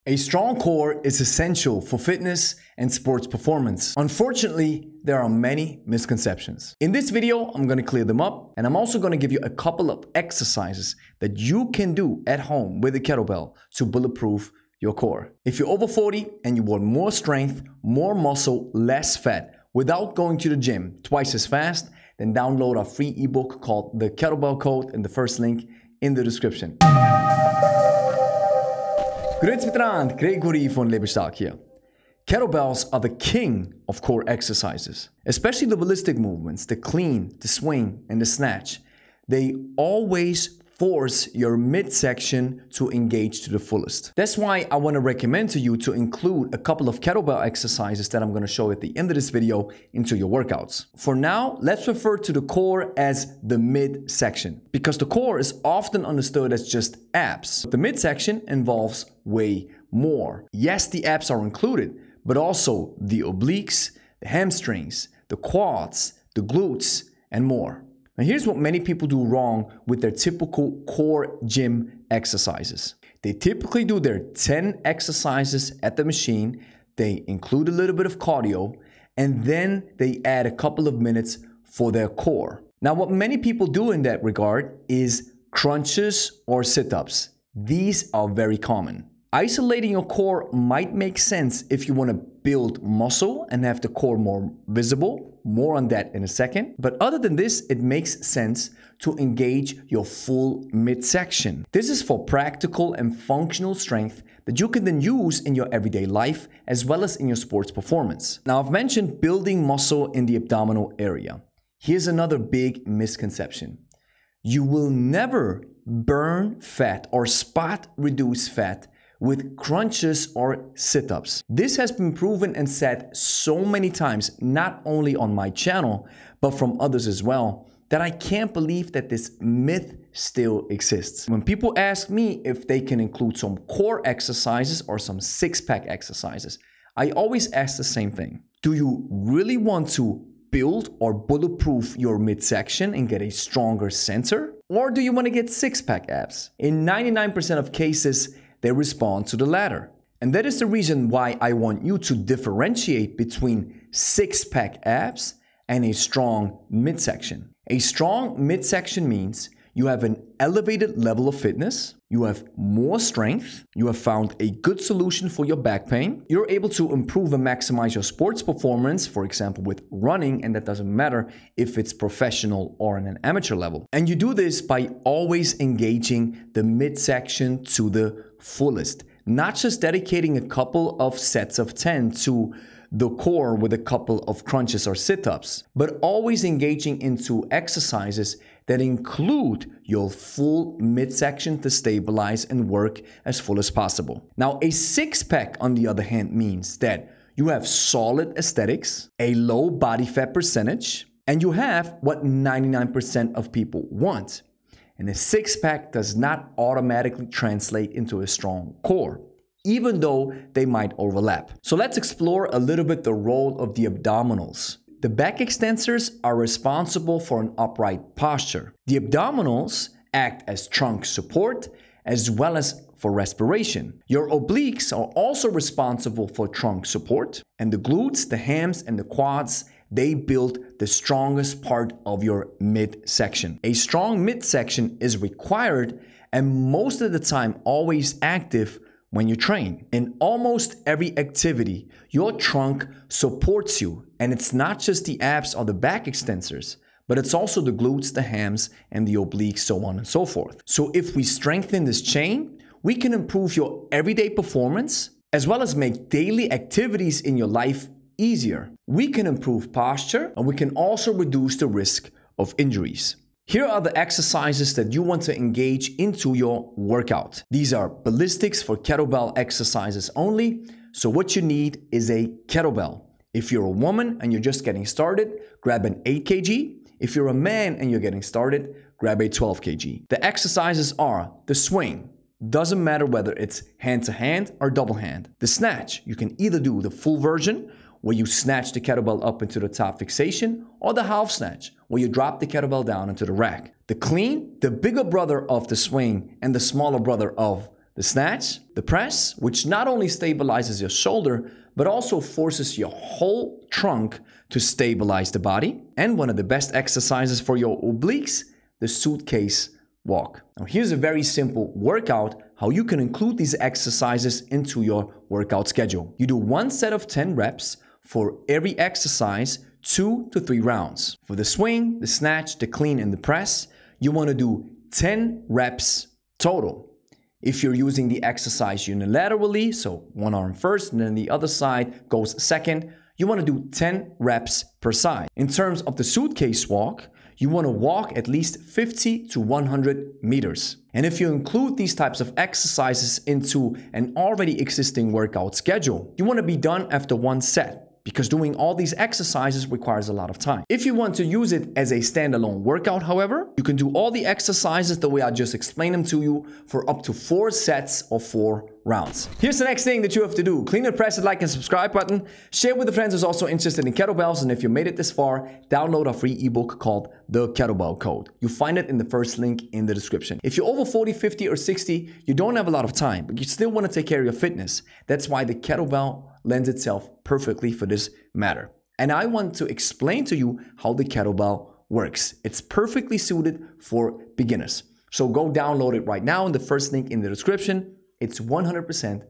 A strong core is essential for fitness and sports performance. Unfortunately, there are many misconceptions. In this video, I'm going to clear them up, and I'm also going to give you a couple of exercises that you can do at home with a kettlebell to bulletproof your core. If you're over 40 and you want more strength, more muscle, less fat, without going to the gym twice as fast, then download our free ebook called The Kettlebell Code in the first link in the description. Grüezi miteinander, Gregory von Lebe hier. Kettlebells are the king of core exercises, especially the ballistic movements, the clean, the swing, and the snatch. They always force your midsection to engage to the fullest. That's why I want to recommend to you to include a couple of kettlebell exercises that I'm going to show at the end of this video into your workouts. For now, let's refer to the core as the midsection, because the core is often understood as just abs. The midsection involves way more. Yes, the abs are included, but also the obliques, the hamstrings, the quads, the glutes, and more. Now here's what many people do wrong with their typical core gym exercises. They typically do their 10 exercises at the machine, they include a little bit of cardio, and then they add a couple of minutes for their core. Now what many people do in that regard is crunches or sit-ups. These are very common. Isolating your core might make sense if you want to build muscle and have the core more visible. More on that in a second. But other than this, it makes sense to engage your full midsection. This is for practical and functional strength that you can then use in your everyday life as well as in your sports performance. Now, I've mentioned building muscle in the abdominal area. Here's another big misconception. You will never burn fat or spot reduce fat with crunches or sit-ups. This has been proven and said so many times, not only on my channel, but from others as well, that I can't believe that this myth still exists. When people ask me if they can include some core exercises or some six-pack exercises, I always ask the same thing. Do you really want to build or bulletproof your midsection and get a stronger center? Or do you want to get six-pack abs? In 99% of cases, they respond to the latter. And that is the reason why I want you to differentiate between six-pack abs and a strong midsection. A strong midsection means you have an elevated level of fitness, you have more strength, you have found a good solution for your back pain, you're able to improve and maximize your sports performance, for example with running, and that doesn't matter if it's professional or in an amateur level. And you do this by always engaging the midsection to the fullest, not just dedicating a couple of sets of 10 to the core with a couple of crunches or sit-ups, but always engaging into exercises that include your full midsection to stabilize and work as full as possible. Now, a six-pack, on the other hand, means that you have solid aesthetics, a low body fat percentage, and you have what 99% of people want. And a six-pack does not automatically translate into a strong core, even though they might overlap. So let's explore a little bit the role of the abdominals. The back extensors are responsible for an upright posture. The abdominals act as trunk support as well as for respiration. Your obliques are also responsible for trunk support, and the glutes, the hams, and the quads, they build the strongest part of your midsection. A strong midsection is required and most of the time always active when you train. In almost every activity, your trunk supports you, and it's not just the abs or the back extensors, but it's also the glutes, the hams, and the obliques, so on and so forth. So if we strengthen this chain, we can improve your everyday performance as well as make daily activities in your life easier. We can improve posture, and we can also reduce the risk of injuries. Here are the exercises that you want to engage into your workout. These are ballistics for kettlebell exercises only. So what you need is a kettlebell. If you're a woman and you're just getting started, grab an 8 kg. If you're a man and you're getting started, grab a 12 kg. The exercises are the swing. Doesn't matter whether it's hand to hand or double hand. The snatch, you can either do the full version where you snatch the kettlebell up into the top fixation, or the half snatch, where you drop the kettlebell down into the rack. The clean, the bigger brother of the swing and the smaller brother of the snatch, the press, which not only stabilizes your shoulder, but also forces your whole trunk to stabilize the body. And one of the best exercises for your obliques, the suitcase walk. Now here's a very simple workout, how you can include these exercises into your workout schedule. You do one set of 10 reps for every exercise, 2 to 3 rounds. For the swing, the snatch, the clean, and the press, you want to do 10 reps total. If you're using the exercise unilaterally, so one arm first and then the other side goes second, you want to do 10 reps per side. In terms of the suitcase walk, you want to walk at least 50 to 100 meters. And if you include these types of exercises into an already existing workout schedule, you want to be done after one set, because doing all these exercises requires a lot of time. If you want to use it as a standalone workout, however, you can do all the exercises the way I just explained them to you for up to 4 sets of 4 rounds. Here's the next thing that you have to do. Clean and press the like and subscribe button. Share with a friend who's also interested in kettlebells. And if you made it this far, download our free ebook called The Kettlebell Code. You'll find it in the first link in the description. If you're over 40, 50, or 60, you don't have a lot of time, but you still want to take care of your fitness. That's why the kettlebell lends itself perfectly for this matter. And I want to explain to you how the kettlebell works. It's perfectly suited for beginners. So go download it right now in the first link in the description. It's 100%